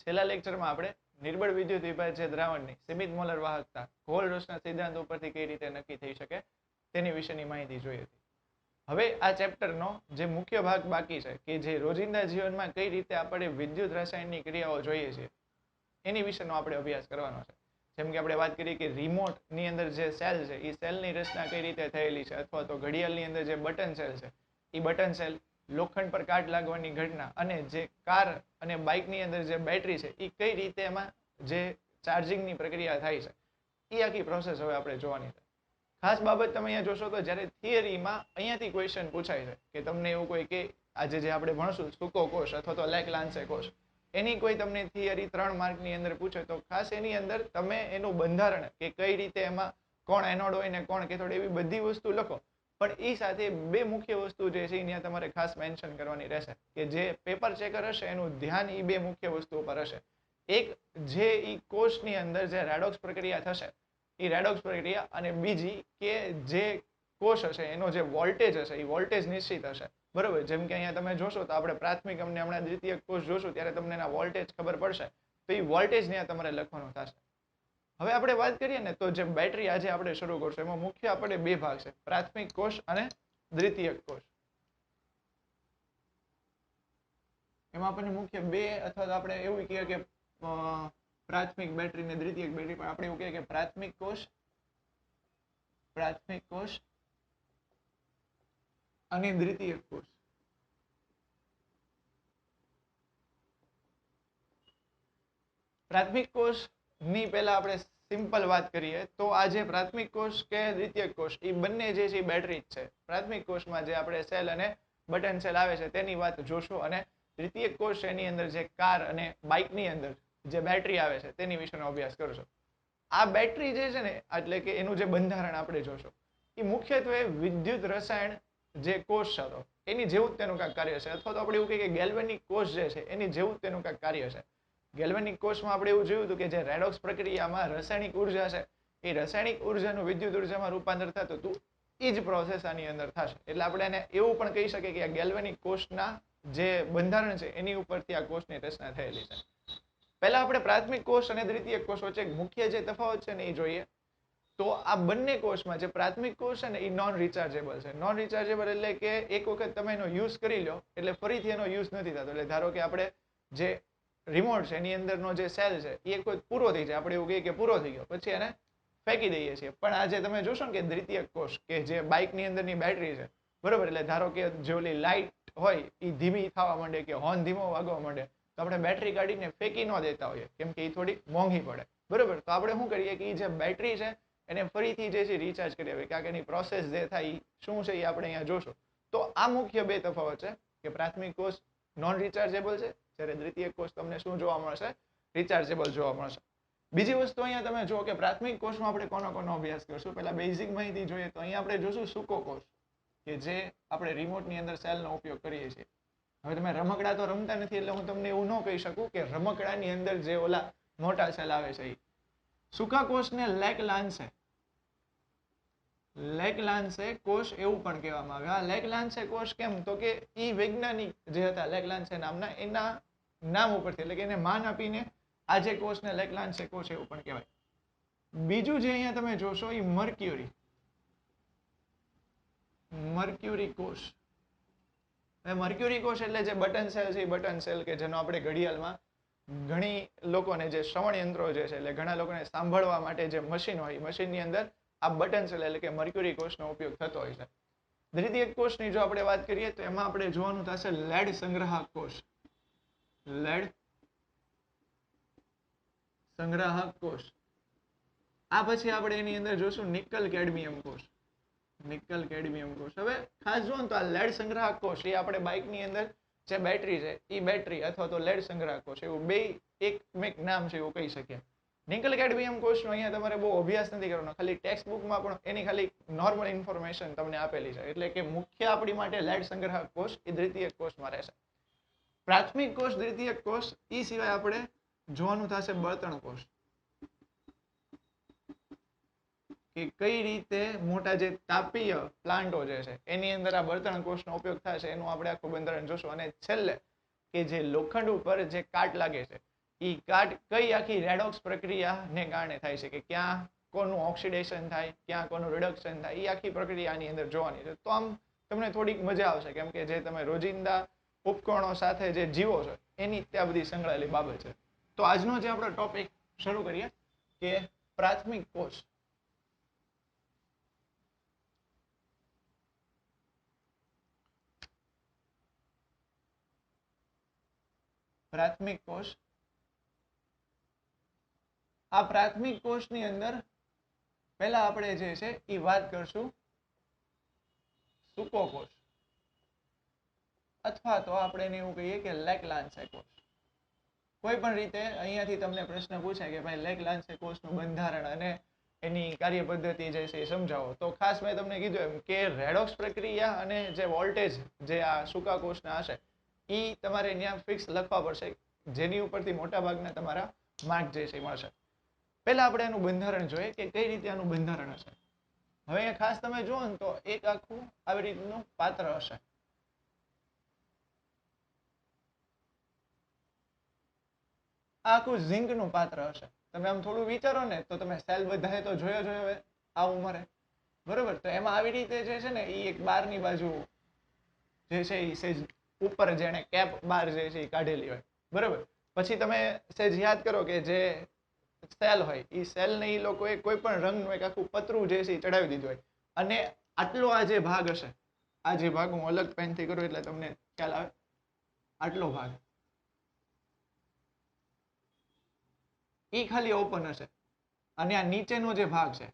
છેલ્લા લેક્ચરમાં આપણે નિર્બળ વિદ્યુત વિભાજ્ય દ્રાવણની સીમિત મોલર વાહકતા કોહલ-રોસના સિદ્ધાંત ઉપરથી કઈ રીતે નક્કી થઈ શકે તેની વિશેની માહિતી જોઈ હતી. હવે આ ચેપ્ટરનો જે મુખ્ય ભાગ બાકી છે કે જે રોજિંદા જીવનમાં કઈ રીતે આપણે વિદ્યુત રસાયણની ક્રિયાઓ જોઈએ છીએ એની વિશેનો આપણે અભ્યાસ કરવાનો છે. જેમ કે આપણે વાત કરીએ કે રિમોટ ની અંદર જે સેલ છે એ સેલની રચના કઈ રીતે થયેલી છે, અથવા તો ઘડિયાળની અંદર જે બટન સેલ છે એ બટન સેલ, લોખંડ પર કાટ લાગવાની ઘટના અને જે કાર અને બાઇકની અંદર જે બેટરી છે એ કઈ રીતે એમાં જે ચાર્જિંગની પ્રક્રિયા થાય છે એ આખી પ્રોસેસ હવે આપણે જોવાની છે. ખાસ બાબત તમે અહીંયા જોશો તો જ્યારે થિયરીમાં અહીંયાથી ક્વેશ્ચન પૂછાય છે કે તમને એવું કોઈ કે આજે જે આપણે ભણશું સૂકો કોષ અથવા તો લેક-લાન્સે કોષ, એની કોઈ તમને થિયરી 3 માર્કની અંદર પૂછે તો ખાસ એની અંદર તમે એનું બંધારણ કે કઈ રીતે એમાં કોણ એનોડ હોય ને કોણ કેથોડ એવી બધી વસ્તુ લખો, પણ એ સાથે બે મુખ્ય વસ્તુ જે છે અહીંયા તમારે ખાસ મેન્શન કરવાની રહેશે કે જે પેપર ચેકર હશે એનું ધ્યાન એ બે મુખ્ય વસ્તુ ઉપર હશે. એક, જે એ કોષની અંદર જે રેડોક્સ પ્રક્રિયા થશે એ રેડોક્સ પ્રક્રિયા, અને બીજી કે જે કોષ હશે એનો જે વોલ્ટેજ હશે એ વોલ્ટેજ નિશ્ચિત હશે. બરોબર, જેમ કે અહીંયા તમે જોશો તો આપણે પ્રાથમિક અને હમણાં દ્વિતીય કોષ જોશું ત્યારે તમને એના વોલ્ટેજ ખબર પડશે, તો એ વોલ્ટેજ ત્યાં તમારે લખવાનું થશે. હવે આપણે વાત કરીએ ને તો જે બેટરી આજે આપણે શરૂ કરશું એમાં મુખ્ય આપણે બે ભાગ છે, પ્રાથમિક કોષ અને દ્વિતીયક કોષ. એમાં આપણને મુખ્ય બે અથવા તો આપણે એવું કહીએ કે પ્રાથમિક બેટરી ને દ્વિતીયક બેટરી, પણ આપણે એવું કહીએ કે પ્રાથમિક કોષ અને દ્વિતીયક કોષ. પ્રાથમિક કોષ ની પહેલા આપણે સિમ્પલ વાત કરીએ તો આ જે પ્રાથમિક કોષ કે દ્વિતીયક કોષ એ બંને જે છે એ બેટરી જ છે. પ્રાથમિક કોષમાં જે આપણે સેલ અને બટન સેલ આવે છે તેની વાત જોશું, અને દ્વિતીયક કોષ એની અંદર જે કાર અને બાઇકની અંદર જે બેટરી આવે છે તેની વિશેનો અભ્યાસ કરશો. આ બેટરી જે છે ને એટલે કે એનું જે બંધારણ આપણે જોશું એ મુખ્યત્વે વિદ્યુત રસાયણ જે કોષ હતો એની જેવું જ તેનું કાંઈક કાર્ય છે, અથવા તો આપણે એવું કહીએ કે ગેલ્વેનિક કોષ જે છે એની જેવું જ તેનું કાંઈક કાર્ય છે. ગેલ્વેનિક કોષમાં આપણે એવું જોયું હતું કે જે રેડોક્સ પ્રક્રિયામાં રાસાયણિક ઉર્જા છે એ રાસાયણિક ઉર્જાનું વિદ્યુત ઉર્જામાં રૂપાંતર થતું હતું, એ જ પ્રોસેસ આની અંદર થશે. એટલે આપણે એને એવું પણ કહી શકીએ કે આ ગેલ્વેનિક કોષના જે બંધારણ છે એની ઉપરથી આ કોષની રચના થયેલી છે. પહેલા આપણે પ્રાથમિક કોષ અને દ્વિતીયક કોષ વચ્ચે મુખ્ય જે તફાવત છે ને એ જોઈએ તો આ બંને કોષમાં જે પ્રાથમિક કોષ છે ને એ નોન રિચાર્જેબલ છે. નોન રિચાર્જેબલ એટલે કે એક વખત તમે એનો યુઝ કરી લો એટલે ફરીથી એનો યુઝ નથી થતો. એટલે ધારો કે આપણે જે રિમોટ છે એની અંદરનો જે સેલ છે એ કોઈ પૂરો થઈ જાય, આપણે એવું કહીએ કે પૂરો થઈ ગયો, પછી એને ફેંકી દઈએ છીએ. પણ આજે તમે જોશો ને કે દ્વિતીયક કોષ કે જે બાઇકની અંદરની બેટરી છે, બરોબર, એટલે ધારો કે જે ઓલી લાઇટ હોય એ ધીમી થવા માંડે કે હોર્ન ધીમો વાગવા માંડે તો આપણે બેટરી કાઢીને ફેંકી ન દેતા હોઈએ કેમ કે એ થોડી મોંઘી પડે. બરોબર, તો આપણે શું કરીએ કે એ જે બેટરી છે એને ફરીથી જે છે રિચાર્જ કરી આવે, કારણ કે એની પ્રોસેસ જે થાય શું છે એ આપણે અહીંયા જોશું. તો આ મુખ્ય બે તફાવત છે કે પ્રાથમિક કોષ નોન રિચાર્જેબલ છે જ્યારે દ્વિતીયક કોષ તમને શું જોવા મળશે, રિચાર્જેબલ જોવા મળશે. બીજી વસ્તુ અહીંયા તમે જુઓ કે પ્રાથમિક કોષમાં આપણે કોનો અભ્યાસ કરશું. પહેલા બેઝિક માહિતી જોઈએ તો અહીંયા આપણે જોશું સૂકો કોષ કે જે આપણે રિમોટની અંદર સેલનો ઉપયોગ કરીએ છીએ. હવે તમે રમકડા તો રમતા નથી એટલે હું તમને એવું ન કહી શકું કે રમકડાની અંદર જે ઓલા મોટા સેલ આવે છે એ સૂકા કોષને લેક-લાન્સે કોષ એવું પણ કહેવામાં આવે. આ લેક-લાન્સે કોષ કેમ તો કે એ વૈજ્ઞાનિક જે હતા લેક-લાન્સે નામના, એના નામ ઉપરથી એટલે કે એને માન આપીને આ જે કોષને લેક-લાન્સે કોષ એવું પણ કહેવાય. બીજું જે અહીંયા તમે જોશો એ મર્ક્યુરી કોષ. મર્ક્યુરી કોષ એટલે જે બટન સેલ છે એ બટન સેલ કે જેનો આપણે ઘડિયાળમાં ઘણી લોકોને જે શ્રવણ યંત્રો જે છે એટલે ઘણા લોકોને સાંભળવા માટે જે મશીન હોય એ મશીનની અંદર આ બટન સેલ એટલે કે મર્ક્યુરી કોષનો ઉપયોગ થતો હોય છે. દ્વિતીયક કોષની જો આપણે વાત કરીએ તો એમાં આપણે જોવાનું થશે લેડ સંગ્રાહક કોષ. આ પછી આપણે એની અંદર જોશું નિકલ કેડમિયમ કોષ. હવે ખાસ જુઓ તો આ લેડ સંગ્રાહક કોષ એ આપણે બાઇકની અંદર જે બેટરી છે એ બેટરી અથવા તો લેડ સંગ્રાહક કોષ એવું બે એક નામ છે એવું કહી શકીએ. નિકલ કેડમિયમ કોષનો અહીંયા તમારે બહુ અભ્યાસ નથી કરવાનો, ખાલી ટેક્સ્ટ બુકમાં પણ એની ખાલી નોર્મલ ઇન્ફોર્મેશન તમને આપેલી છે. એટલે કે મુખ્ય આપણી માટે લેડ સંગ્રાહક કોષ એ દ્વિતીયક કોષમાં રહેશે. પ્રાથમિક કોષ, દ્વિતીયક કોષ એ સિવાય આપણે જોવાનું થશે બળતણ કોષ કે કઈ રીતે મોટા જે તાપીય પ્લાન્ટો જે છે એની અંદર આ બળતણ કોષનો ઉપયોગ થાય છે એનું આપણે આખું બંધારણ જોશું. અને છેલ્લે કે જે લોખંડ ઉપર જે કાટ લાગે છે ઈ કઈ આખી રેડોક્સ પ્રક્રિયાને કારણે થાય છે, કે ક્યાં કોનું ઓક્સિડેશન થાય, ક્યાં કોનું રિડક્શન થાય, એ આખી પ્રક્રિયા આની અંદર જોવાની છે. તો આમ તમને થોડીક મજા આવશે, કેમ કે જે તમે રોજિંદા ઉપકરણો સાથે જે જીવો છો એની ત્યાં બધી સંકળાયેલી બાબત છે. તો આજનો જે આપણો ટોપિક શરૂ કરીએ કે પ્રાથમિક કોષ. પ્રાથમિક કોષ. આ પ્રાથમિક કોષની અંદર પહેલા આપણે જે છે એ વાત કરશું સૂકો કોષ, અથવા તો આપણે એને એવું કહીએ કે લેકલાન્સે કોષ. કોઈ પણ રીતે અહીંયાથી તમને પ્રશ્ન પૂછાય કે ભાઈ લેકલાન્સે કોષનું બંધારણ અને એની કાર્ય પદ્ધતિ જે છે એ સમજાવો. તો ખાસ મેં તમને કીધું એમ કે રેડોક્સ પ્રક્રિયા અને જે વોલ્ટેજ જે આ સૂકા કોષના હશે એ તમારે ત્યાં ફિક્સ લખવા પડશે, જેની ઉપરથી મોટા ભાગના તમારા માર્ક જે છે મળશે. પહેલા આપણે એનું બંધારણ જોઈએ કે કઈ રીતે આનું બંધારણ હશે. હવે અહીંયા ખાસ તમે જુઓ ને તો એક આખું આવી રીતનું પાત્ર હશે. આ આખું ઝીંકનું પાત્ર હશે. તમે આમ થોડું વિચારો ને તો તમે સેલ બધાએ તો જોયો હવે આ ઉંમરે, બરોબર? તો એમાં આવી રીતે જે છે ને એ એક બારની બાજુ જે છે એ સેજ ઉપર જેને કેપ બાર જે છે એ કાઢેલી હોય, બરોબર? પછી તમે સેજ યાદ કરો કે જે સેલ હોય એ સેલને એ લોકોએ કોઈ પણ રંગનું એક આખું પતરું જે છે એ ચડાવી દીધું હોય, અને આટલો આ જે ભાગ હશે, આ જે ભાગ હું અલગ પેનથી કરું એટલે તમને ખ્યાલ આવે, આટલો ભાગ એ ખાલી ઓપન હશે, અને આ નીચેનો જે ભાગ છે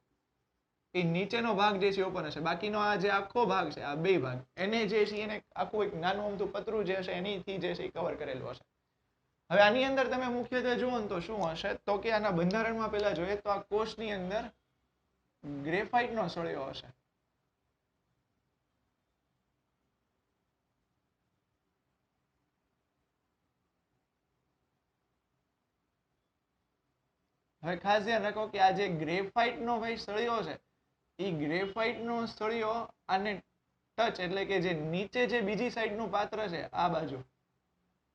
એ નીચેનો ભાગ જે છે ઓપન હશે. બાકીનો આ જે આખો ભાગ છે, આ બે ભાગ, એને જે છે એને આખું એક નાનું અમથું પતરું જે હશે એનીથી જે છે એ કવર કરેલું હશે. હવે આની અંદર તમે મુખ્યત્વે જુઓ ને તો શું હશે, તો કે આના બંધારણમાં પહેલા જોઈએ તો આ કોષની અંદર ગ્રેફાઇટનો સળિયો હશે. હવે ખાસ ધ્યાન રાખો કે આ જે ગ્રેફાઇટનો ભાઈ સળિયો છે એ ગ્રેફાઇટનો સળિયો આને ટચ, એટલે કે જે નીચે જે બીજી સાઈડનું પાત્ર છે આ બાજુ,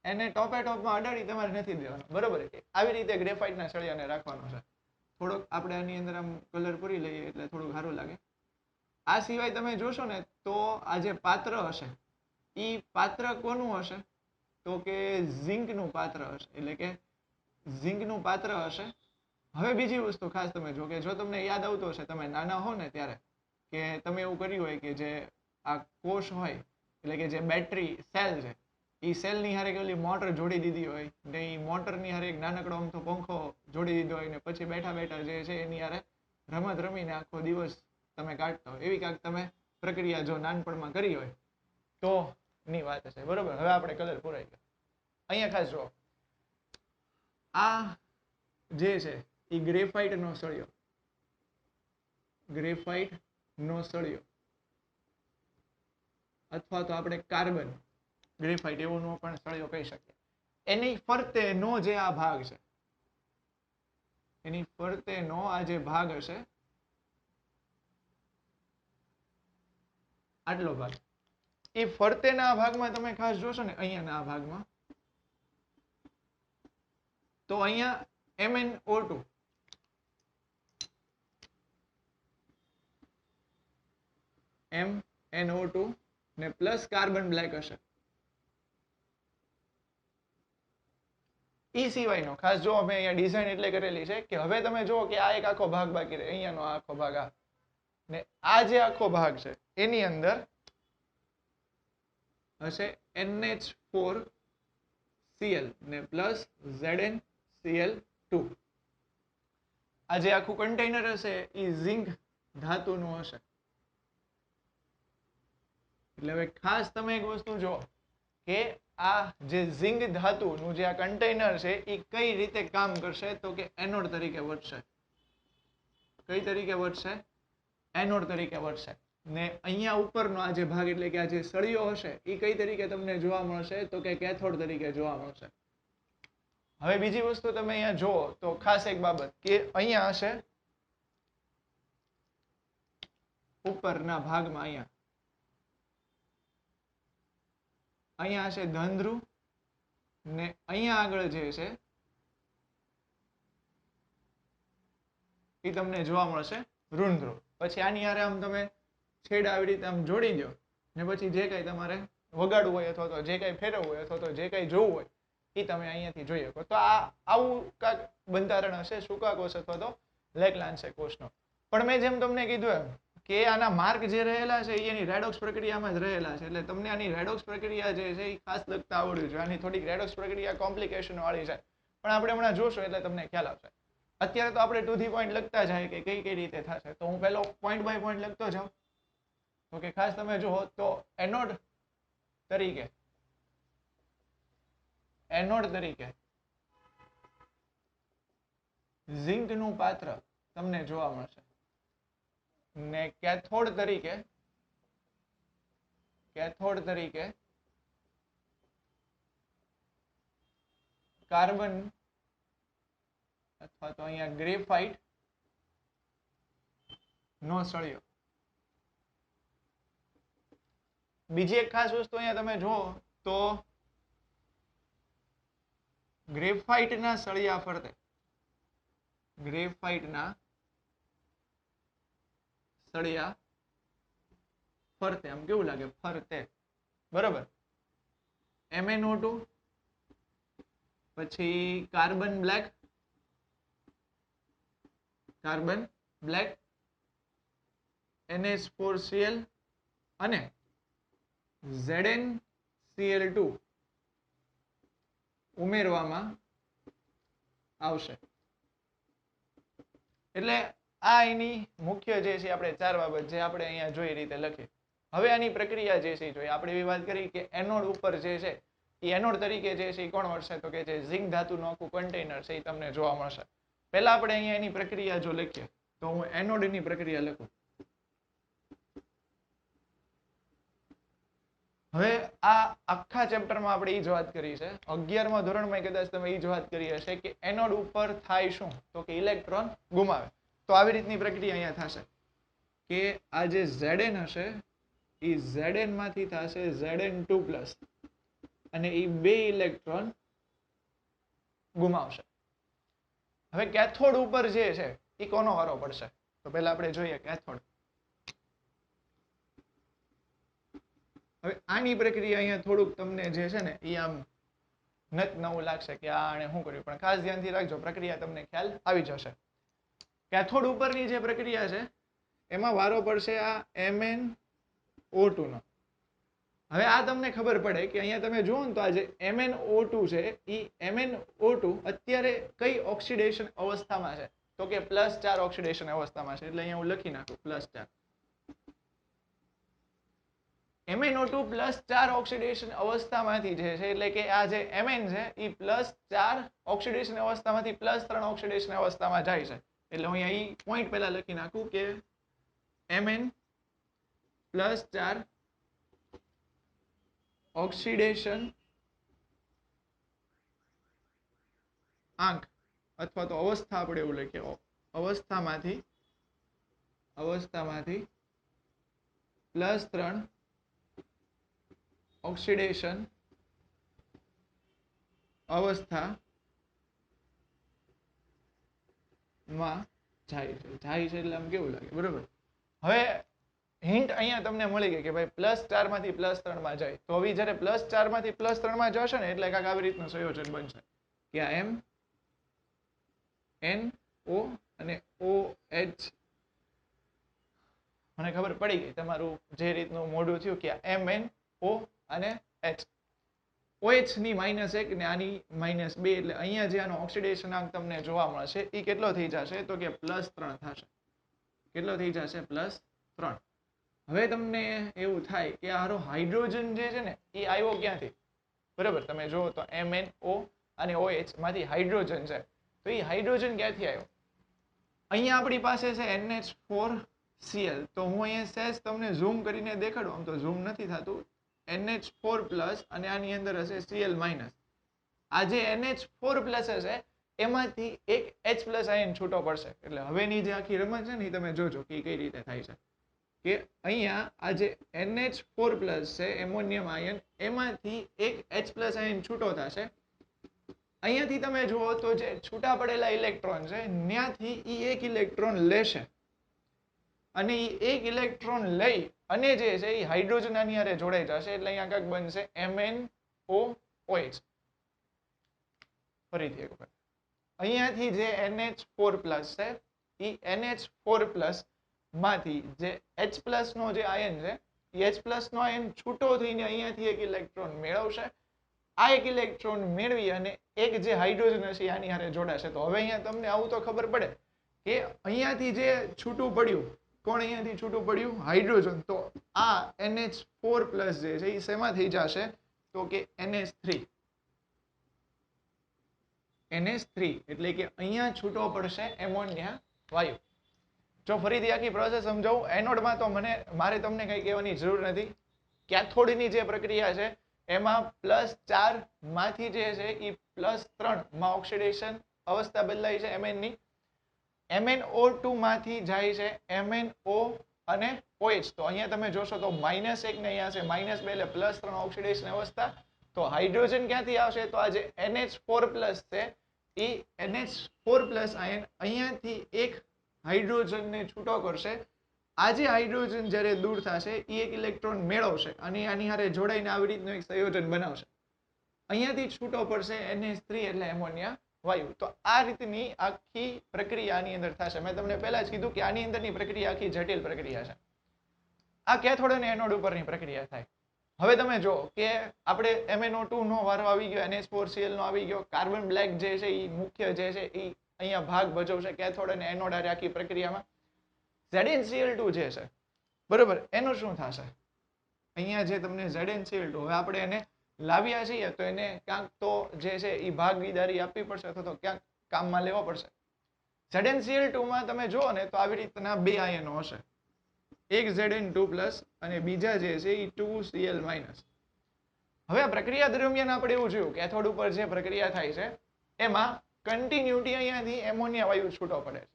એને ટોપે ટોપમાં અડાડી તમારે નથી દેવાનો, બરોબર? આવી રીતે ગ્રેફાઇટના સળિયાને રાખવાનો છે. થોડોક આપણે આની અંદર આમ કલર પૂરી લઈએ એટલે થોડું સારું લાગે. આ સિવાય તમે જોશો ને તો આ જે પાત્ર હશે એ પાત્ર કોનું હશે, તો કે ઝિંકનું પાત્ર હશે, એટલે કે ઝિંકનું પાત્ર હશે. હવે બીજી વસ્તુ ખાસ તમે જો કે જો તમને યાદ આવતું હશે તમે નાના હો ને ત્યારે, કે તમે એવું કર્યું હોય કે જે આ કોષ હોય, એટલે કે જે બેટરી સેલ છે એ સેલની હારે ઓલી મોટર જોડી દીધી હોય ને એ મોટરની હારે એક નાનકડો અમથો પંખો જોડી દીધો હોય ને પછી બેઠા બેઠા જે છે એની હારે રમત રમીને આખો દિવસ તમે કાઢતા હોય, એવી કાંઈક તમે પ્રક્રિયા જો નાનપણમાં કરી હોય તો ની વાત છે, બરોબર? હવે આપણે કલર પૂરાઈ ગયો. અહીંયા ખાસ જો આ જે છે એ ગ્રેફાઇટનો સળિયો, ગ્રેફાઇટનો સળિયો, અથવા તો આપણે કાર્બન ગ્રેફાઇટ એવોનો પણ સળિયો કહી શકીએ. એની ફરતેનો જે આ ભાગ છે, એની ફરતેનો આ જે ભાગ હશે આટલો ભાગ, એ ફરતેના ભાગમાં તમે ખાસ જોશો ને અહીંયાના આ ભાગમાં, તો અહીંયા MnO2 MnO2 ને પ્લસ કાર્બન બ્લેક હશે. એ સિવાયનો ખાસ જો અમે અહીંયા ડિઝાઇન એટલે કરેલી છે કે હવે તમે જુઓ કે આ એક આખો ભાગ બાકી રહે, અહીંયાનો આખો ભાગ આ ને આ જે આખો ભાગ છે એની અંદર હશે NH4Cl ને પ્લસ ZnCl2. આ જે આખું કન્ટેનર હશે એ ઝિંક ધાતુનું હશે. એટલે હવે ખાસ તમે એક વસ્તુ જો કે આ જે ઝિંક ધાતુનું જે આ કન્ટેનર છે એ કઈ રીતે કામ કરશે, તો કે એનોડ તરીકે વર્તશે. કઈ તરીકે વર્તશે? એનોડ તરીકે વર્તશે. ને અહીંયા ઉપરનો આ જે ભાગ, એટલે કે આ જે સળિયો હશે એ કઈ તરીકે તમને જોવા મળશે, તો કે કેથોડ તરીકે જોવા મળશે. હવે બીજી વસ્તુ તમે અહીંયા જુઓ તો ખાસ એક બાબત કે અહીંયા હશે ઉપરના ભાગમાં અહીંયા હશે ધન ધ્રુવ, ને અહીંયા આગળ જે છે એ તમને જોવા મળશે ઋણ ધ્રુવ. પછી આની હારે આમ તમે છેડા આવી રીતે આમ જોડી દો ને પછી જે કંઈ તમારે વગાડવું હોય અથવા તો જે કંઈ ફેરવવું હોય અથવા તો જે કંઈ જોવું હોય એ તમે અહીંયાથી જોઈ શકો. તો આવું કાંઈક બંધારણ હશે સૂકા કોષ અથવા તો લેકલાન્સે કોષનો. પણ મેં જેમ તમને કીધું એમ કે આના માર્ક જે રહેલા છે એ એની રેડોક્સ પ્રક્રિયામાં જ રહેલા છે. એટલે તમને આની રેડોક્સ પ્રક્રિયા જે છે એ ખાસ લખતા આવડવી જોઈએ. આની થોડીક રેડોક્સ પ્રક્રિયા કોમ્પ્લિકેશન વાળી છે, પણ આપણે હમણાં જોશું એટલે તમને ખ્યાલ આવશે. અત્યારે તો આપણે ટુ ધી પોઈન્ટ લખતા જાય કે કઈ કઈ રીતે થશે. તો હું પહેલો પોઈન્ટ બાય પોઈન્ટ લખતો જાઉં. તો કે ખાસ તમે જુઓ તો એનોડ તરીકે ઝિંકનું પાત્ર તમને જોવા મળશે ને કેથોડ તરીકે કાર્બન અથવા તો અહીંયા ગ્રેફાઇટ નો સળિયો. બીજી એક ખાસ વસ્તુ અહીંયા તમે જુઓ તો ગ્રેફાઇટના સળિયા ફરતે આમ કેવું લાગે ફરતે, બરાબર. MnO2 પછી કાર્બન બ્લેક NH4Cl અને ZnCl2 ઉમેરવામાં આવશે. એટલે આ એની મુખ્ય જે છે આપણે ચાર બાબત જે આપણે અહીંયા જોઈ રીતે લખીએ. હવે આની પ્રક્રિયા જે છે જોઈએ. આપણે એવી વાત કરી કે એનોડ ઉપર જે છે એ એનોડ તરીકે જે છે એ કોણ મળશે તો કે જે ઝિંક ધાતુનું આખું કન્ટેનર છે એ તમને જોવા મળશે. પહેલા આપણે અહીંયા એની પ્રક્રિયા જો લખીએ તો હું એનોડની પ્રક્રિયા લખું. હવે આ આખા ચેપ્ટરમાં આપણે એ જ વાત કરી છે. 11મા ધોરણમાં કદાચ તમે એ જ વાત કરી હશે કે એનોડ ઉપર થાય શું તો કે ઇલેક્ટ્રોન ગુમાવે. તો આવી રીતની પ્રક્રિયા અહીંયા થશે કે આ જે Zn હશે એ Zn માંથી થશે Zn2+ અને એ બે ઇલેક્ટ્રોન ગુમાવશે. હવે કેથોડ ઉપર જે છે એ કોનો વારો પડશે તો પહેલા આપણે જોઈએ કેથોડ. હવે આની પ્રક્રિયા અહીંયા થોડુંક તમને જે છે ને એ આમ નવું લાગશે કે આણે શું કર્યું, પણ ખાસ ધ્યાનથી રાખજો પ્રક્રિયા તમને ખ્યાલ આવી જશે. કેથોડ ઉપરની જે પ્રક્રિયા છે એમાં વારો પડશે આ MnO2 નો. હવે આ તમને ખબર પડે કે અહીંયા તમે જુઓ ને તો આ જે MnO2 છે એ MnO2 અત્યારે કઈ ઓક્સિડેશન અવસ્થામાં છે તો કે +4 ઓક્સિડેશન અવસ્થામાં છે. એટલે અહીંયા હું લખી નાખું +4. MnO2 +4 ઓક્સિડેશન અવસ્થામાંથી જે છે એટલે કે આ જે Mn છે એ +4 ઓક્સિડેશન અવસ્થામાંથી +3 ઓક્સિડેશન અવસ્થામાં જાય છે. એટલે હું અહીંયા એ પોઈન્ટ પહેલા લખી નાખું કે Mn +4 ઓક્સિડેશન આંક અથવા તો અવસ્થા આપણે એવું લખીએ અવસ્થામાંથી +3 ઓક્સિડેશન અવસ્થામાં જાય છે એટલે આમ કેવું લાગે, બરોબર. હવે હિન્ટ અહીંયા તમને મળી ગઈ કે ભાઈ +4 માંથી +3 માં જાય. તો હવે જ્યારે +4 માંથી +3 માં જશે ને એટલે કાંઈક આવી રીતનું સંયોજન બનશે કે આ MnO અને OH. મને ખબર પડી ગઈ તમારું જે રીતનું મોઢું થયું કે આ MnO અને H. OH ની -1 ને આની -2 એટલે અહીંયા જે આનો ઓક્સિડેશન આંક તમને જોવા મળશે એ કેટલો થઈ જશે તો કે +3 થશે. કેટલો થઈ જશે +3. હવે તમને એવું થાય કે આરો હાઇડ્રોજન જે છે ને એ આવ્યો ક્યાંથી, બરાબર. તમે જુઓ તો MnO અને OH માંથી હાઇડ્રોજન છે તો એ હાઇડ્રોજન ક્યાંથી આવ્યો. અહીંયા આપણી પાસે છે NH4Cl. તો હું અહીંયા સહેજ તમને ઝૂમ કરીને દેખાડું. આમ તો ઝૂમ નથી થતું. NH4+ અને આની અંદર હશે Cl-. આ જે NH4+ હશે એમાંથી એક H+ આયન છૂટો પડશે. એટલે હવેની જે આખી રમત છે ને એ તમે જોજો કે કઈ રીતે થાય છે કે અહીંયા આ જે NH4+ છે એમોનિયમ આયન એમાંથી એક H+ આયન છૂટો થશે અહીંયાથી તમે જુઓ તો જે છૂટા પડેલા ઇલેક્ટ્રોન છે ત્યાંથી એ એક ઇલેક્ટ્રોન લેશે અને એ એક ઇલેક્ટ્રોન લઈ અને જે છે એ હાઇડ્રોજન આની હારે જોડાઈ જશે એટલે અહીંયા કાંઈક બનશે MnOH. ફરીથી એક વખત અહીંયાથી જે NH4+ છે એ NH4+ માંથી જે H+ નો જે આયન છે એ H+ નો આયન છૂટો થઈને અહીંયાથી એક ઇલેક્ટ્રોન મેળવશે. આ એક ઇલેક્ટ્રોન મેળવી અને એક જે હાઇડ્રોજન હશે આની હારે જોડાશે. તો હવે અહીંયા તમને આવું તો ખબર પડે કે અહીંયાથી જે છૂટું પડ્યું, કોણ અહીંયાથી છૂટું પડ્યું? હાઇડ્રોજન. તો આ NH4+ જે છે એ શેમાં થઈ જશે? તો કે NH3 એટલે કે અહીંયા છૂટો પડશે એમોનિયા વાયુ. જો ફરીથી આખી પ્રોસેસ સમજાવું, એનોડમાં તો મારે તમને કંઈ કહેવાની જરૂર નથી. કેથોડની જે પ્રક્રિયા છે એમાં +4 માંથી જે છે એ +3 માં ઓક્સિડેશન અવસ્થા બદલાય છે Mn ની. MnO2 માંથી જાય છે MnO અને OH. તો અહીંયા તમે જોશો તો -1 ને અહીંયા છે -2 એટલે +3 ઓક્સિડેશન અવસ્થા. તો હાઇડ્રોજન ક્યાંથી આવશે? તો આ જે NH4+ છે એ NH4+ આયન અહીંયાથી એક હાઇડ્રોજનને છૂટો કરશે. આ જે હાઇડ્રોજન જ્યારે દૂર થશે એ એક ઇલેક્ટ્રોન મેળવશે અને આની હારે જોડાઈને આવી રીતનું એક સંયોજન બનાવશે. અહીંયાથી છૂટો પડશે NH3 એટલે એમોનિયા વાયુ. તો આ રીતની આખી પ્રક્રિયા આની અંદર થશે. મેં તમને પહેલા જ કીધું કે આની અંદરની પ્રક્રિયા આખી જટિલ પ્રક્રિયા છે. આ કેથોડ અને એનોડ ઉપરની પ્રક્રિયા થાય. હવે તમે જો કે આપણે MnO2 નો વારો આવી ગયો, NH4Cl નો આવી ગયો, કાર્બન બ્લેક જે છે એ મુખ્ય જે છે એ અહીંયા ભાગ ભજવશે કેથોડ અને એનોડ આખી પ્રક્રિયામાં. ZnCl2 જે છે બરોબર, એનું શું થશે? અહીંયા જે તમને ZnCl2, હવે આપણે એને લાવ્યા છીએ તો એને ક્યાંક તો જે છે એ ભાગીદારી આપવી પડશે અથવા તો ક્યાંક કામમાં લેવો પડશે. ZnCl2 માં તમે જુઓ ને તો આવી રીતના બે આયનો હશે, એક Zn2+ અને બીજા જે છે એ 2Cl-. હવે આ પ્રક્રિયા દરમિયાન આપણે એવું જોયું કેથોડ ઉપર જે પ્રક્રિયા થાય છે એમાં કન્ટિન્યુટી અહીંયાથી એમોનિયા વાયુ છૂટો પડે છે.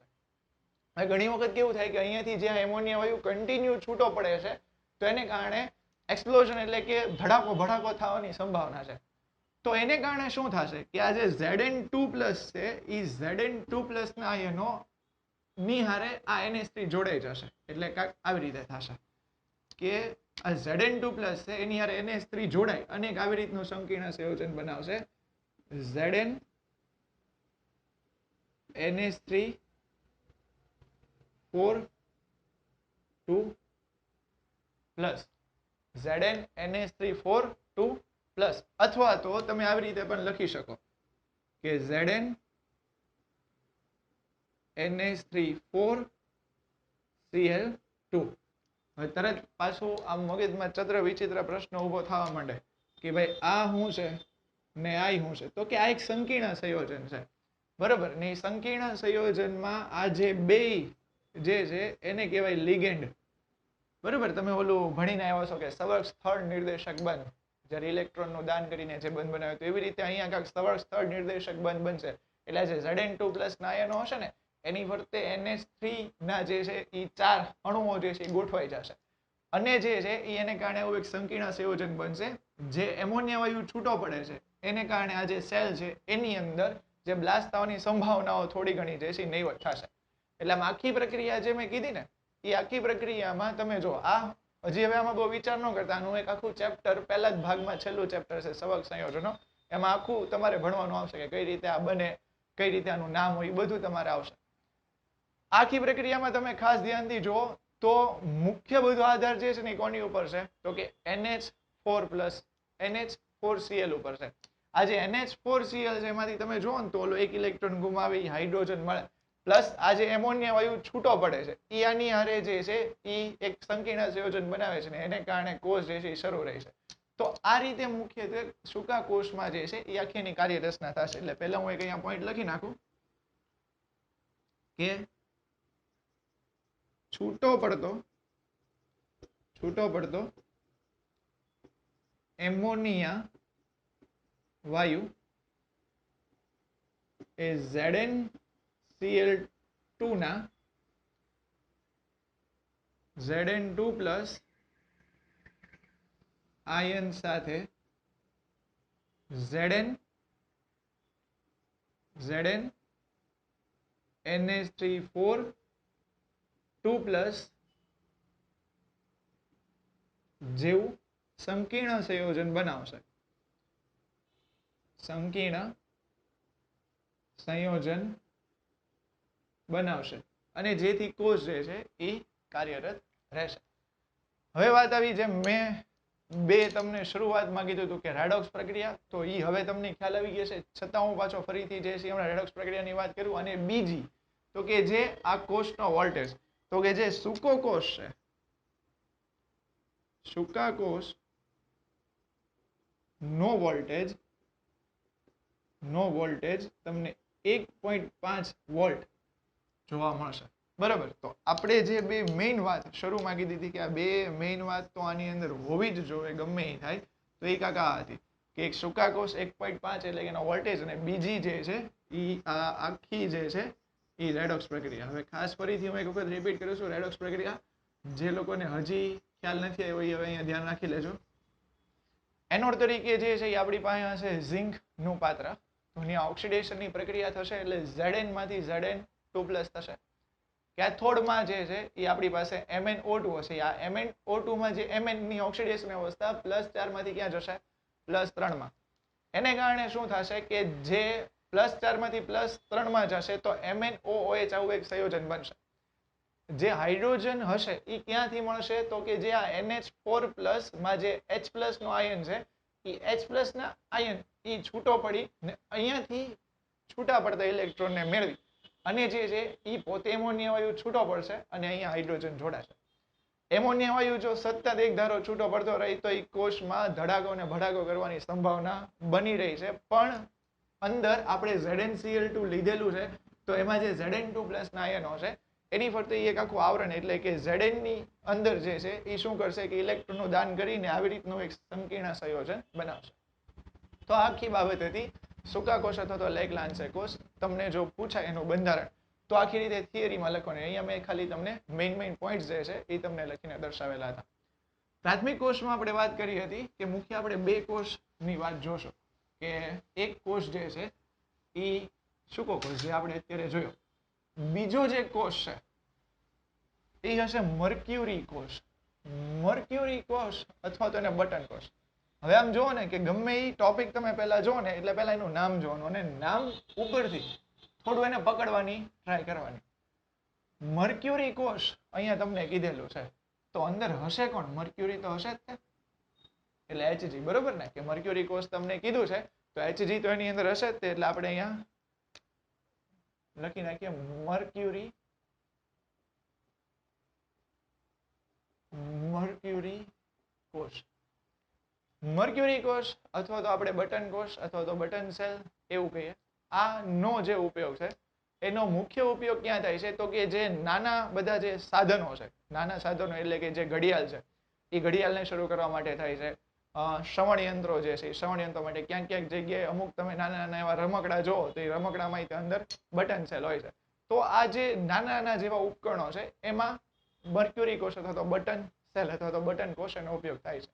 હવે ઘણી વખત કેવું થાય કે અહીંયાથી જ્યાં એમોનિયા વાયુ કન્ટિન્યુ છૂટો પડે છે તો એને કારણે એક્સપ્લોઝન એટલે કે ધડાકો ભડાકો થવાની સંભાવના છે. તો એને કારણે શું થશે કે આ જે Zn2+ છે એ Zn2+ ના આયનો ની હારે આ NH3 જોડાઈ જશે. એટલે કાંઈક આવી રીતે થશે કે આ Zn2+ છે એની હારે NH3 જોડાય અને આવી રીતનું સંકીર્ણ સંયોજન બનાવશે Zn NH3 4 2 plus Zn NH3 4 2 plus, અથવા તો તમે આવી રીતે પણ લખી શકો કે Zn NH3 4 Cl2. હવે તરત પાછું આમ મગજમાં ચત્ર વિચિત્ર પ્રશ્ન ઊભો થવા માંડે કે ભાઈ આ શું છે ને આ શું છે? તો કે આ એક સંકીર્ણ સંયોજન છે બરોબર ને. સંકીર્ણ સંયોજનમાં આ જે બે જે છે એને કહેવાય લિગેન્ડ બરોબર. તમે ઓલું ભણીને આવ્યા છો કે સવર્ગ સ્થળ નિર્દેશક બંધ, જ્યારે ઇલેક્ટ્રોનનું દાન કરીને જે બંધ બનાવ્યો તો એવી રીતે અહીંયા કાંઈક સવર્ગ સ્થળ નિર્દેશક બંધ બનશે. એટલે જે Zn2+ ના આયનો હશે ને એની ફરતે NH3 ના જે છે એ 4 અણુઓ જે છે એ ગોઠવાઈ જશે અને જે છે એને કારણે એવું એક સંકીર્ણ સંયોજન બનશે. જે એમોનિયા વાયુ છૂટો પડે છે એને કારણે આ જે સેલ છે એની અંદર જે બ્લાસ્ટ થવાની સંભાવનાઓ થોડી ઘણી જે છે નહીવત થશે. એટલે આમ આખી પ્રક્રિયા જે મેં કીધી ને એ આખી પ્રક્રિયામાં તમે જો આ હજી હવે આમાં બહુ વિચાર ન કરતા, આનું એક આખું ચેપ્ટર પહેલા જ ભાગમાં છેલ્લું ચેપ્ટર છે સવર્ગ સંયોજનો, એમાં આખું તમારે ભણવાનું આવશે કે કઈ રીતે આ બને, કઈ રીતે આનું નામ હોય, એ બધું તમારે આવશે. આખી પ્રક્રિયામાં તમે ખાસ ધ્યાનથી જુઓ તો મુખ્ય બધો આધાર જે છે ને કોની ઉપર છે? તો કે NH4+ NH4Cl ઉપર છે. આ જે NH4Cl છે એમાંથી તમે જુઓ ને તો ઓલો એક ઇલેક્ટ્રોન ગુમાવી હાઇડ્રોજન મળે, પ્લસ આ જે એમોનિયા વાયુ છૂટો પડે છે એ આની હારે જે છે એ એક સંકીર્ણ સંયોજન બનાવે છે ને એને કારણે કોષ જે છે એ શરૂ રહે છે. તો આ રીતે મુખ્યત્વે સૂકા કોષમાં જે છે એ આખીની કાર્યરચના થશે. એટલે પહેલા હું એક અહીંયા પોઈન્ટ લખી નાખું કે છૂટો પડતો એમોનિયા વાયુ એ ZnCl2 ના Zn2+ આયન સાથે Zn Zn NH3 4 2+ જેવું સંકીર્ણ સંયોજન બનાવશે. સંકીર્ણ સંયોજન બનાવશે અને જેથી કોષ જે છે એ કાર્યરત રહેશે. હવે વાત આવી જેમ મેં બે તમને શરૂઆતમાં કીધું હતું કે રેડોક્સ પ્રક્રિયા, તો એ હવે તમને ખ્યાલ આવી ગયો છે. છતાં હું પાછો ફરીથી જે છે હમણાં રેડોક્સ પ્રક્રિયાની વાત કરું. અને બીજી તો કે જે આ કોષનો વોલ્ટેજ, તો કે જે સૂકો કોષ છે, સૂકા કોષ નો વોલ્ટેજ તમને 1.5 વોલ્ટ જોવા મળશે. બરાબર. તો આપણે જે બે મેઇન વાત શરૂમાં કીધી હતી કે આ બે મેઇન વાત તો આની અંદર હોવી જ જોઈએ ગમે એ થાય, તો એ કાકા હતી કે એક સૂકા કોષ 1.5 એટલે કે એનો વોલ્ટેજ, અને બીજી જે છે એ આ આખી જે છે એ રેડોક્સ પ્રક્રિયા. હવે ખાસ ફરીથી હું એક વખત રિપીટ કરું છું. રેડોક્સ પ્રક્રિયા જે લોકોને હજી ખ્યાલ નથી આવ્યો એ હવે અહીંયા ધ્યાન રાખી લેજો. એનોડ તરીકે જે છે એ આપણી પાસે હશે ઝિંકનું પાત્ર. તો અહીંયા ઓક્સિડેશનની પ્રક્રિયા થશે એટલે Zn માંથી Zn2+ થશે. કેથોડમાં જે છે એ આપણી પાસે MnO2 હશે. આ MnO2 માં જે Mn ની ઓક્સિડેશન અવસ્થા +4 માંથી ક્યાં જશે? +3 માં. એને કારણે શું થશે કે જે +4 માંથી +3 માં જશે તો MnOOH આવું એક સંયોજન બનશે. જે હાઇડ્રોજન હશે એ ક્યાંથી મળશે? તો કે જે આ NH4+ માં જે H+ નો આયન છે એ H+ ના આયન એ છૂટો પડી ને અહીંયાથી છૂટા પડતા ઇલેક્ટ્રોનને મેળવી અને જે છે એ પોતે એમોનિયા વાયુ છૂટો પડશે અને અહીંયા હાઇડ્રોજન જોડાશે. એમોનિયા વાયુ જો સતત એક ધારો છૂટો પડતો રહે તો એ કોષમાં ધડાકો ને ભડાકો કરવાની સંભાવના બની રહી છે. પણ અંદર આપણે ZnCl2 લીધેલું છે તો એમાં જે Zn2+ ના આયનો છે એની ફરતે એક આખું આવરણ, એટલે કે Zn ની અંદર જે છે એ શું કરશે કે ઇલેક્ટ્રોનનું દાન કરીને આવી રીતનું એક સંકીર્ણ સંયોજન બનાવશે. તો આખી બાબત હતી સૂકા કોષ અથવા તો લેગલાન્સે કોષ. તમને જો પૂછાય એનું બંધારણ તો આખી રીતે થિયરીમાં લખવાનું. અહીંયા મેં ખાલી તમને મેઇન પોઈન્ટ્સ જે છે એ તમને લખીને દર્શાવેલા હતા. પ્રાથમિક કોષમાં આપણે વાત કરી હતી કે મુખ્ય આપણે બે કોષની વાત જોશો કે એક કોષ જે છે એ સૂકો કોષ જે આપણે અત્યારે જોયો. બીજો જે કોષ છે એ હશે મર્ક્યુરી કોષ. મર્ક્યુરી કોષ અથવા તો એને બટન કોષ. હવે આમ જુઓ ને કે ગમે એ ટોપિક તમે પહેલા જુઓ ને એટલે પહેલા એનું નામ જોવાનું અને નામ ઉપરથી થોડું એને પકડવાની ટ્રાય કરવાની. મર્ક્યુરી કોષ અહીંયા તમને કીધેલું છે તો અંદર હશે કોણ? મર્ક્યુરી તો હશે જ તે, એટલે Hg. બરોબર ને કે મર્ક્યુરી કોષ તમને કીધું છે તો Hg તો એની અંદર હશે જ તે. એટલે આપણે અહીંયા લખી નાખીએ મર્ક્યુરી કોષ. મર્ક્યુરી કોષ અથવા તો આપણે બટન કોષ અથવા તો બટન સેલ એવું કહીએ. આ નો જે ઉપયોગ છે એનો મુખ્ય ઉપયોગ ક્યાં થાય છે? તો કે જે નાના બધા જે સાધનો છે, નાના સાધનો એટલે કે જે ઘડિયાળ છે એ ઘડિયાળને શરૂ કરવા માટે થાય છે. શ્રવણ યંત્રો જે છે એ શ્રવણ યંત્રો માટે ક્યાંક જગ્યાએ અમુક તમે નાના એવા રમકડા જોવો તો એ રમકડામાં અંદર બટન સેલ હોય છે. તો આ જે નાના જેવા ઉપકરણો છે એમાં મર્ક્યુરી કોષ અથવા તો બટન સેલ અથવા તો બટન કોષ એનો ઉપયોગ થાય છે.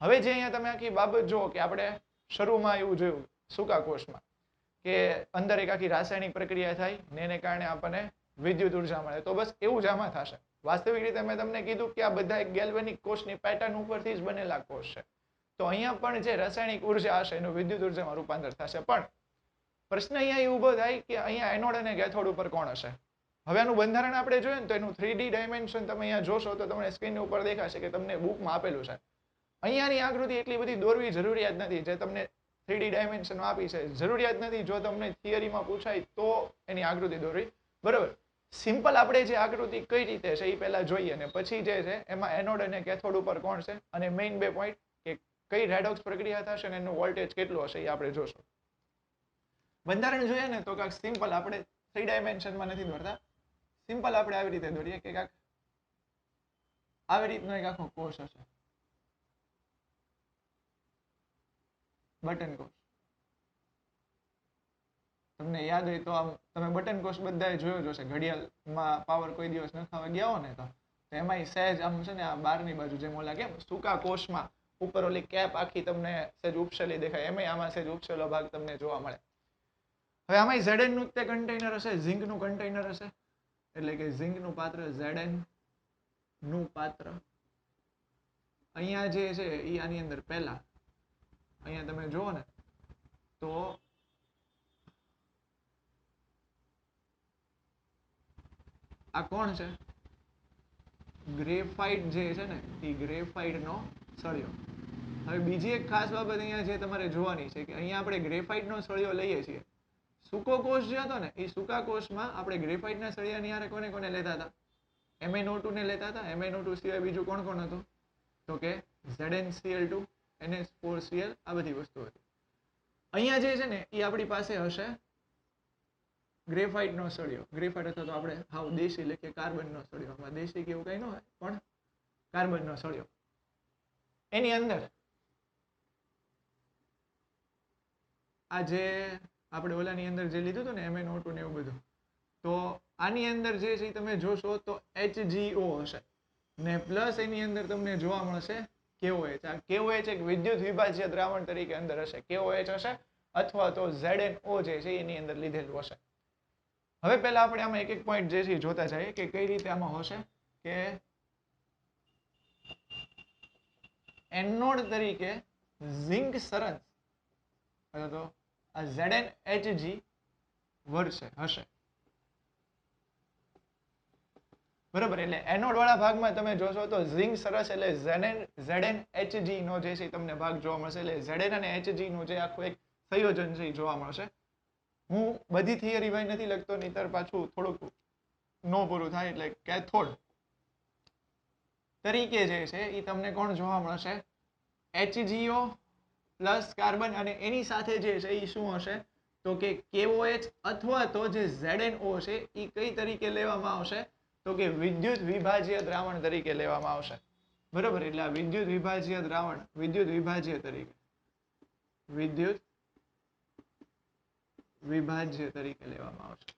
હવે જે અહીંયા તમે આખી બાબત જુઓ કે આપણે શરૂમાં એવું જોયું સૂકા કોષમાં કે અંદર એક આખી રાસાયણિક પ્રક્રિયા થાય ને એને કારણે આપણને વિદ્યુત ઉર્જા મળે. તો બસ એવું જ આમાં થશે. વાસ્તવિક રીતે મેં તમને કીધું કે આ બધા ગેલ્વેનિક કોષની પેટર્ન ઉપરથી જ બનેલા કોષ છે. તો અહીંયા પણ જે રાસાયણિક ઉર્જા હશે એનું વિદ્યુત ઉર્જામાં રૂપાંતર થશે. પણ પ્રશ્ન અહીંયા એ ઊભો થાય કે અહીંયા એનોડ અને કેથોડ ઉપર કોણ હશે? હવે આનું બંધારણ આપણે જોઈએ ને તો એનું 3D ડાયમેન્શન તમે અહીંયા જોશો તો તમને સ્ક્રીન ઉપર દેખાશે કે તમને બુકમાં આપેલું છે. અહીંયાની આકૃતિ એટલી બધી દોરવી જરૂરિયાત નથી જે તમને 3D ડાયમેન્શનમાં આપી છે. જરૂરિયાત નથી. જો તમને થિયરીમાં પૂછાય તો એની આકૃતિ દોરવી. બરાબર. સિમ્પલ આપણે જે આકૃતિ કઈ રીતે છે એ પહેલા જોઈએ ને પછી જે છે એમાં એનોડ અને કેથોડ ઉપર કોણ છે અને મેઇન બે પોઈન્ટ કે કઈ રેડોક્સ પ્રક્રિયા થશે અને એનું વોલ્ટેજ કેટલું હશે એ આપણે જોશું. બંધારણ જોઈએ ને તો કાંઈક સિમ્પલ આપણે 3 ડાયમેન્શનમાં નથી દોરતા. સિમ્પલ આપણે આવી રીતે દોરીએ કે કાંઈક આવી રીતનો એક આખો કોષ હશે. બટન કોષ. તમને યાદ હોય તો આમ તમે બટન કોષ બધાએ જોયો જ હશે. ઘડિયાળમાં પાવર કોઈ દિવસ નખાવા ગયા હો ને તો એમાંય સહેજ આમ છે ને આ બહારની બાજુ જેમ ઓલા કેમ સૂકા કોષમાં ઉપર ઓલી કેપ આખી તમને સહેજ ઉપસેલી દેખાય એમાંય આમાં સહેજ ઉપસેલો ભાગ તમને જોવા મળે. હવે આમાં Zn નું તે કન્ટેનર હશે, ઝિંક નું કન્ટેનર હશે, એટલે કે ઝિંક નું પાત્ર, Zn નું પાત્ર અહીંયા જે છે એ આની અંદર પહેલા અહીંયા તમે જુઓ ને તો આ કોણ છે? ગ્રેફાઇટ જે છે ને એ ગ્રેફાઇટ નો સળિયો. હવે બીજી એક ખાસ બાબત અહીંયા જે તમારે જોવાની છે કે અહીંયા આપણે ગ્રેફાઇટ નો સળિયો લઈએ છીએ. સૂકો કોષ જે હતો ને એ સૂકા કોષમાં આપણે ગ્રેફાઇટ ના સળિયાની હારે કોને કોને લેતા હતા? MnO2 ને લેતા હતા. MnO2 સિવાય બીજું કોણ કોણ હતું? તો કે ZnCl2, NH4Cl, આ બધી વસ્તુ હતી. અહીંયા જે છે ને એ આપણી પાસે હશે ગ્રેફાઇટ નો સળિયો. ગ્રેફાઇટ અથવા તો આપણે હાવ દેશી લખીએ કાર્બન નો સળિયો. આમાં દેશી કે એવું કઈ ન હોય પણ કાર્બન નો સળિયો. એની અંદર આ જે આપણે ઓલાની અંદર જે લીધું હતું ને MnO2 ને એવું બધું, તો આની અંદર જે છે તમે જોશો તો HGO હશે ને પ્લસ એની અંદર તમને જોવા મળશે KOH. આ KOH એક વિદ્યુત વિભાજ્ય દ્રાવણ તરીકે અંદર હશે. KOH હશે અથવા તો ZnO જે છે એની અંદર લીધેલું હશે. હવે પહેલા આપણે આમાં એક એક પોઈન્ટ જે છે જોતા જઈએ કે કઈ રીતે આમાં હશે કે એનોડ તરીકે ઝિંક સરસ અથવા તો આ ZnHg વર્સે હશે. બરોબર, એટલે એનોડ વાળા ભાગમાં તમે જોશો તો ઝિંક સરસ એટલે ZnHg નો જે છે તમને ભાગ જોવા મળશે. એટલે Zn અને Hg નું જે આખું એક સંયોજન છે એ જોવા મળશે. હું બધી થિયરી ભાઈ નથી લખતો, નહીતર પાછું થોડુંક નો પૂરું થાય. એટલે કેથોડ તરીકે જે છે એ તમને કોણ જોવા મળશે? HGO પ્લસ કાર્બન, અને એની સાથે જે છે એ શું હશે તો કે KOH અથવા તો જે ZnO છે એ કઈ તરીકે લેવામાં આવશે તો કે વિદ્યુત વિભાજ્ય દ્રાવણ તરીકે લેવામાં આવશે. બરોબર, એટલે આ વિદ્યુત વિભાજ્ય દ્રાવણ વિદ્યુત વિભાજ્ય તરીકે લેવામાં આવશે.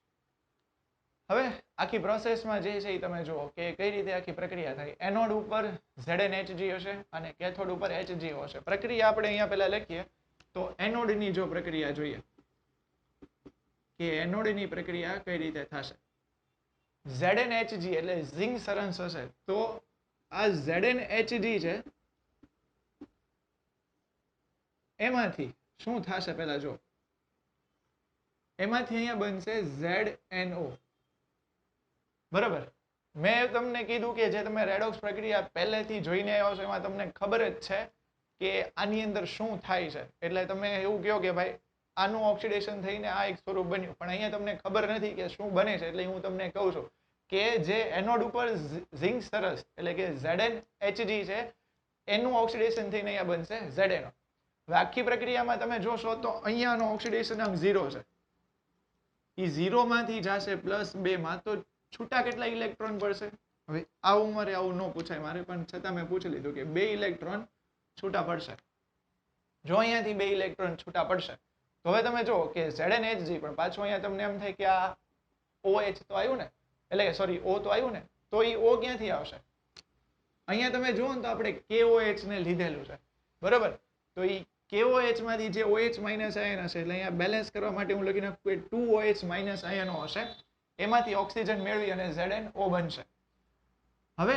હવે આખી પ્રોસેસમાં જે છે એ તમે જુઓ કે કઈ રીતે આખી પ્રક્રિયા થાય. એનોડ ઉપર ZnHg હશે અને કેથોડ ઉપર HGO હશે. પ્રક્રિયા આપણે અહીંયા પહેલા લખીએ તો એનોડની જો પ્રક્રિયા જોઈએ કે એનોડની પ્રક્રિયા કઈ રીતે થશે. ZnHg એટલે ઝિંક સરસ હશે તો આ ZnHg છે એમાંથી શું થશે પહેલા જો, એમાંથી અહીંયા બનશે ZnO. બરાબર, મેં તમને કીધું કે જે તમે રેડોક્સ પ્રક્રિયા પહેલેથી જોઈને આવ્યો છો એમાં તમને ખબર જ છે કે આની અંદર શું થાય છે. એટલે તમે એવું કહો કે ભાઈ આનું ઓક્સિડેશન થઈને આ એક સ્વરૂપ બન્યું, પણ અહીંયા તમને ખબર નથી કે શું બને છે. એટલે હું તમને કહું છું કે જે એનોડ ઉપર ઝિંક સરસ એટલે કે ZnHg છે એનું ઓક્સિડેશન થઈને અહીંયા બનશે ZnO. હવે આખી પ્રક્રિયામાં તમે જોશો તો અહીંયાનો ઓક્સિડેશન આમ 0 છે. એ 0 માંથી જશે +2 માં, તો છૂટા કેટલા ઇલેક્ટ્રોન પડશે? હવે આવું મારે આવું ન પૂછાય મારે, પણ છતાં મેં પૂછી લીધું કે 2 ઇલેક્ટ્રોન છૂટા પડશે. જો અહીંયાથી 2 ઇલેક્ટ્રોન છૂટા પડશે તો હવે તમે જુઓ કે ZnHg પણ પાછું અહીંયા તમને એમ થાય કે આ OH તો આવ્યું ને, એટલે કે સોરી O તો આવ્યું ને, તો એ O ક્યાંથી આવશે? અહીંયા તમે જુઓ ને તો આપણે KOH ને લીધેલું છે. બરોબર, તો એ KOH માંથી જે OH માઇનસ આયન હશે, એટલે અહીંયા બેલેન્સ કરવા માટે હું લખી નાખું કે 2OH માઇનસ આયનો હશે, એમાંથી ઓક્સિજન મેળવી અને ZnO બનશે. હવે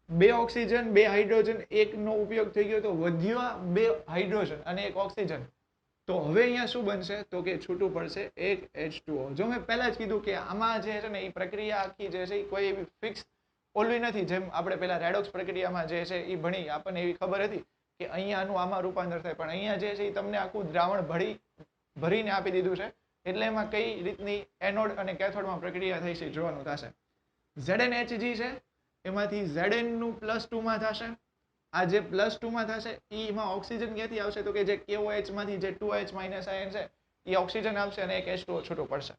2 ઓક્સિજન 2 હાઇડ્રોજન 1 નો ઉપયોગ થઈ ગયો તો વધ્યા 2 હાઇડ્રોજન અને 1 ઓક્સિજન. તો હવે અહીંયા શું બનશે તો કે છૂટું પડશે 1 H2O. જો મેં પહેલા જ કીધું કે આમાં જે છે ને એ પ્રક્રિયા આખી જે છે એ કોઈ એવી ફિક્સ ઓલવી નથી. જેમ આપણે પેલા રેડોક્સ પ્રક્રિયામાં જે છે એ ભણી આપણને એવી ખબર હતી કે અહીંયાનું આમાં રૂપાંતર થાય, પણ અહીંયા જે છે એ તમને આખું દ્રાવણ ભરીને આપી દીધું છે. એટલે એમાં કઈ રીતની એનોડ અને કેથોડમાં પ્રક્રિયા થઈ છે જોવાનું થશે. ZnHg છે એમાંથી Zn નું +2 માં થશે. આ જે +2 માં થશે એમાં ઓક્સિજન ક્યાંથી આવશે તો કે જે KOH માંથી જે 2OH માઇનસ આયન છે એ ઓક્સિજન આવશે અને એક H2O છૂટું પડશે.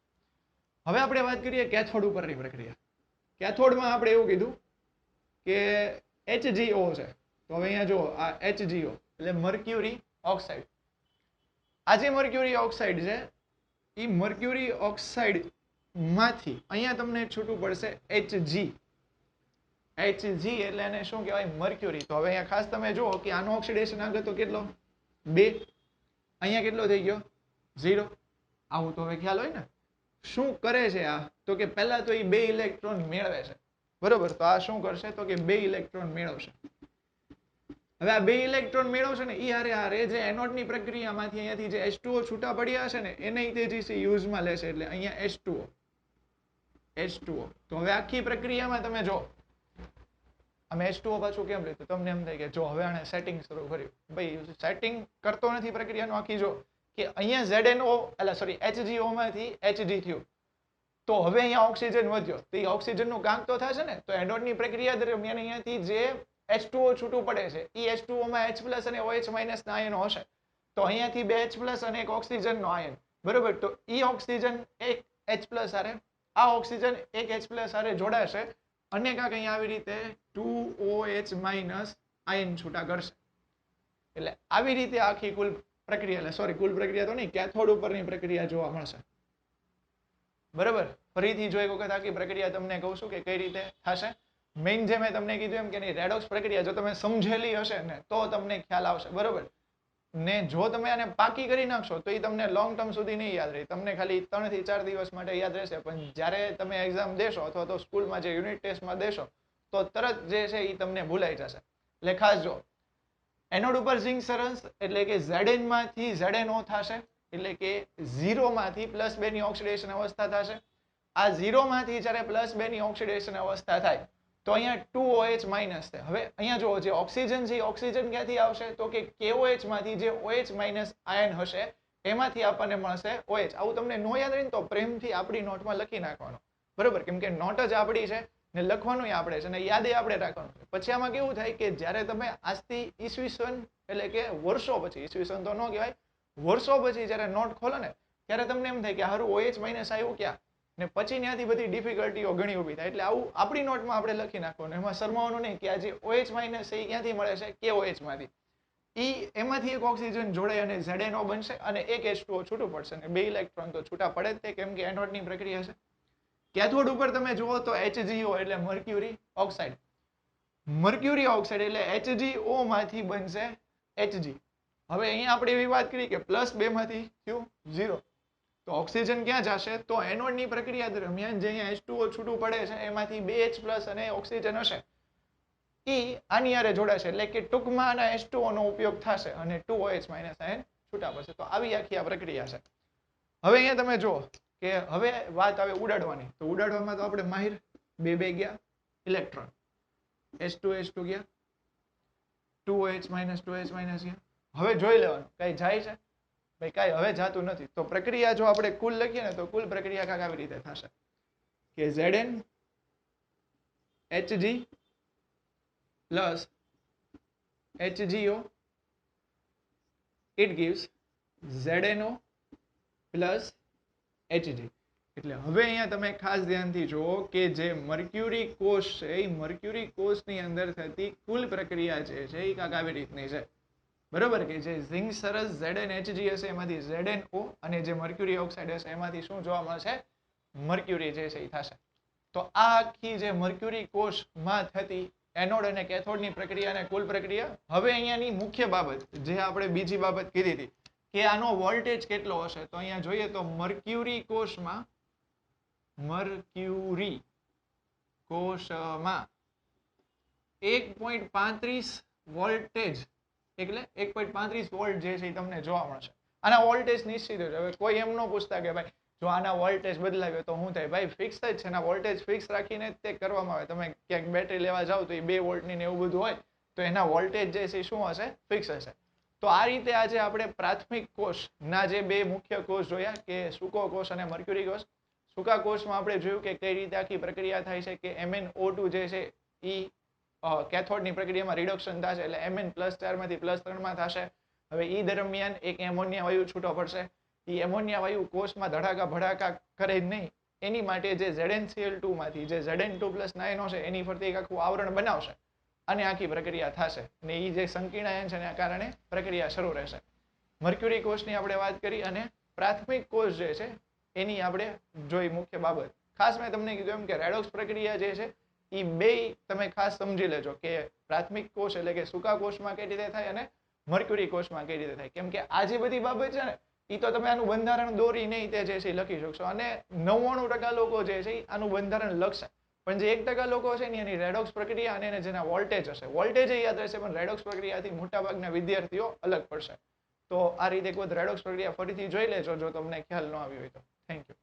હવે આપણે વાત કરીએ કેથોડ ઉપરની પ્રક્રિયા. કેથોડમાં આપણે એવું કીધું કે HGO છે, તો હવે અહીંયા જો આ HGO એટલે મર્ક્યુરી ઓક્સાઇડ. આ જે મર્ક્યુરી ઓક્સાઇડ છે એ મર્ક્યુરી ઓક્સાઇડ માંથી અહીંયા તમને છૂટું પડશે Hg. Hg એટલે એને શું કહેવાય? મર્ક્યુરી. તો હવે અહીંયા ખાસ તમે જુઓ કે આનો ઓક્સિડેશન આગળ તો કેટલો 2, અહીંયા કેટલો થઈ ગયો 0. આવું તો હવે ખ્યાલ હોય ને. શું કરે છે આ? તો કે પહેલા તો એ 2 ઇલેક્ટ્રોન મેળવે છે. બરોબર, તો આ શું કરશે? તો કે 2 ઇલેક્ટ્રોન મેળવશે. હવે આ 2 ઇલેક્ટ્રોન મેળવશે ને એ હારે જે એનોડની પ્રક્રિયામાંથી અહીંયાથી જે H2O છૂટા પડ્યા હશે ને એને તે જે યુઝમાં લેશે, એટલે અહીંયા H2O. તો હવે આખી પ્રક્રિયામાં તમે જો અમે H2O પાછું કેમ લીધું? તમને એમ થાય કે જો હવે આને સેટિંગ શરૂ કર્યું. ભાઈ સેટિંગ કરતો નથી પ્રક્રિયાનું આખી. જો કે અહીંયા ZNO એટલે સોરી HGO માંથી Hg થયું, તો હવે અહીંયા ઓક્સિજન વધ્યો, તો એ ઓક્સિજનનું કામ તો થશે ને. તો એનોડની પ્રક્રિયા દરમિયાન અહીંયાથી જે H2O છૂટું પડે છે એ H2O માં H+ અને OH- ના આયનો હશે. તો અહીંયાથી 2 H+ અને એક ઓક્સિજનનો આયન. બરોબર, તો એ ઓક્સિજન એક H+ હારે, આ ઓક્સિજન એક H+ હારે જોડાશે અને કાંઈક અહીંયા આવી રીતે 2OH- આયન છૂટા કરશે. એટલે આવી રીતે આખી કુલ પ્રક્રિયા, એટલે સોરી કુલ પ્રક્રિયા તો નહીં, કેથોડ ઉપરની પ્રક્રિયા જોવા મળશે. બરાબર, ફરીથી જો એક વખત આખી પ્રક્રિયા તમને કહું છું કે કઈ રીતે થશે. મેઇન જે મેં તમને કીધું એમ કે નહીં, રેડોક્સ પ્રક્રિયા જો તમે સમજેલી હશે ને તો તમને ખ્યાલ આવશે. બરોબર ને, જો તમે આને પાકી કરી નાખશો તો એ તમને લોંગ ટર્મ સુધી નહીં યાદ રહે. તમને ખાલી 3 થી 4 દિવસ માટે યાદ રહેશે, પણ જ્યારે તમે એક્ઝામ દેશો અથવા તો સ્કૂલમાં જે યુનિટ ટેસ્ટમાં દેશો તો તરત જે છે એ તમને ભૂલાઈ જશે. એટલે ખાસ જો એનોડ ઉપર ઝિંક સરસ એટલે કે Zn માંથી ZnO થશે, એટલે કે 0 માંથી +2 ની ઓક્સિડેશન અવસ્થા થશે. આ 0 માંથી જ્યારે +2 ની ઓક્સિડેશન અવસ્થા થાય તો અહીંયા 2OH- છે. હવે અહીંયા જો જે ઓક્સિજન છે એ ઓક્સિજન ક્યાંથી આવશે? તો કે KOH માંથી જે OH- આયન હશે એમાંથી આપણને મળશે OH. આવું તમને નો યાદ રહે ને તો પ્રેમથી આપણી નોટમાં લખી નાખવાનું. બરોબર, કેમ કે નોટ જ આપણી છે ને લખવાનું આપણે છે ને યાદે આપણે રાખવાનું છે. પછી આમાં કેવું થાય કે જ્યારે તમે આજથી ઈસવીસન એટલે કે વર્ષો પછી, ઈસવીસન તો ન કહેવાય, વર્ષો પછી જ્યારે નોટ ખોલો ને ત્યારે તમને એમ થાય કે હારું OH- આવ્યું ક્યાં, ને પછી ત્યાંથી બધી ડિફિકલ્ટીઓ ઘણી ઊભી થાય. એટલે આવું આપણી નોટમાં આપણે લખી નાખવાનું, એમાં શરમાવાનું નહીં કે આ જે OH- છે એ ક્યાંથી મળે છે? KOH માંથી. એમાંથી એક ઓક્સિજન જોડાય અને ZnO બનશે અને એક H2O છૂટું પડશે અને 2 ઇલેક્ટ્રોન તો છૂટા પડે જ તે, કેમ કે એનોડની પ્રક્રિયા છે. કેથોડ ઉપર તમે જુઓ તો HGO એટલે મર્ક્યુરી ઓક્સાઇડ. મર્ક્યુરી ઓક્સાઇડ એટલે HGO માંથી બનશે Hg. હવે અહીંયા આપણે એવી વાત કરી કે +2 માંથી થયું 0. તો ઓક્સિજન ક્યાં જશે? તો એનોડની પ્રક્રિયા દરમિયાન જે અહીંયા H2O છૂટું પડે છે એમાંથી 2H+ અને ઓક્સિજન હશે એ આની હારે જોડાશે, એટલે કે ટૂંકમાં આના H2O નો ઉપયોગ થશે અને 2OH- આયન છૂટા પડશે. તો આવી આખી આ પ્રક્રિયા છે. હવે અહીંયા તમે જુઓ કે હવે વાત આવે ઉડાડવાની. તો ઉડાડવામાં તો આપણે માહિર, 2 ગયા ઇલેક્ટ્રોન, H2 ગયા, 2OH- ગયા. હવે જોઈ લેવાનું કઈ જાય છે? ભાઈ કાંઈ હવે જાતું નથી. તો પ્રક્રિયા જો આપણે કુલ લખીએ ને તો કુલ પ્રક્રિયા કાંઈક આવી રીતે થશે કે Zn Hg plus HGO it gives ZnO plus Hg. એટલે હવે અહીંયા તમે ખાસ ધ્યાનથી જુઓ કે જે મર્ક્યુરી કોષ છે એ મર્ક્યુરી કોષની અંદર થતી કુલ પ્રક્રિયા જે છે એ કાંઈક આવી રીતની છે. બરોબર, કે જે ઝિંક સરસ ZnHg હશે એમાંથી ZnO અને જે મર્ક્યુરી ઓક્સાઇડ હશે એમાંથી શું જોવા મળશે? મર્ક્યુરી જે છે એ થશે. તો આ આખી જે મર્ક્યુરી કોષમાં થતી એનોડ અને કેથોડની પ્રક્રિયા અને કુલ પ્રક્રિયા. હવે અહીંયાની મુખ્ય બાબત જે આપણે બીજી બાબત કીધી હતી કે આનો વોલ્ટેજ કેટલો હશે, તો અહીંયા જોઈએ તો મર્ક્યુરી કોષમાં 1.35 વોલ્ટેજ એટલે 1.35 વોલ્ટ જે છે એ તમને જોવા મળશે. આના વોલ્ટેજ નિશ્ચિત હોય. હવે કોઈ એમ ન પૂછતા કે ભાઈ જો આના વોલ્ટેજ બદલાવ્યો તો શું થાય? ભાઈ ફિક્સ જ છે, એના વોલ્ટેજ ફિક્સ રાખીને જ તે કરવામાં આવે. તમે ક્યાંક બેટરી લેવા જાઓ તો એ 2 વોલ્ટની ને એવું બધું હોય તો એના વોલ્ટેજ જે છે શું હશે? ફિક્સ હશે. તો આ રીતે આજે આપણે પ્રાથમિક કોષના જે 2 મુખ્ય કોષ જોયા કે સૂકો કોષ અને મર્ક્યુરી કોષ. સૂકા કોષમાં આપણે જોયું કે કઈ રીતે આખી પ્રક્રિયા થાય છે કે MnO2 જે છે એ કેથોડની પ્રક્રિયામાં રિડક્શન થશે એટલે Mn+4 માંથી +3 માં થશે. હવે એ દરમિયાન એક એમોનિયા વાયુ છૂટો પડશે. એ એમોનિયા વાયુ કોષમાં ધડાકા ભડાકા કરે જ નહીં, એની માટે જે ZnCl2 માંથી જે Zn2+ ના આયનો છે એની ફરતી એક આખું આવરણ બનાવશે અને આખી પ્રક્રિયા થશે ને એ જે સંકીર્ણ આયન છે એના કારણે પ્રક્રિયા શરૂ રહેશે. મર્ક્યુરી કોષની આપણે વાત કરી અને પ્રાથમિક કોષ જે છે એની આપણે જોઈ મુખ્ય બાબત. ખાસ મેં તમને કીધું એમ કે રેડોક્સ પ્રક્રિયા જે છે એ 2 તમે ખાસ સમજી લેજો કે પ્રાથમિક કોષ એટલે કે સૂકા કોષમાં કઈ રીતે થાય અને મર્ક્યુરી કોષમાં કઈ રીતે થાય. કેમ કે આ જે બધી બાબત છે ને એ તો તમે આનું બંધારણ દોરીને તે જે છે લખી શકશો. અને 99% લોકો જે છે આનું બંધારણ લખશે, પણ જે 1% લોકો છે ને એની રેડોક્સ પ્રક્રિયા અને એને જેના વોલ્ટેજ હશે, વોલ્ટેજ યાદ રહેશે પણ રેડોક્સ પ્રક્રિયાથી મોટાભાગના વિદ્યાર્થીઓ અલગ પડશે. તો આ રીતે એક વખત રેડોક્સ પ્રક્રિયા ફરીથી જોઈ લેજો જો તમને ખ્યાલ ન આવ્યો હોય તો. Thank you.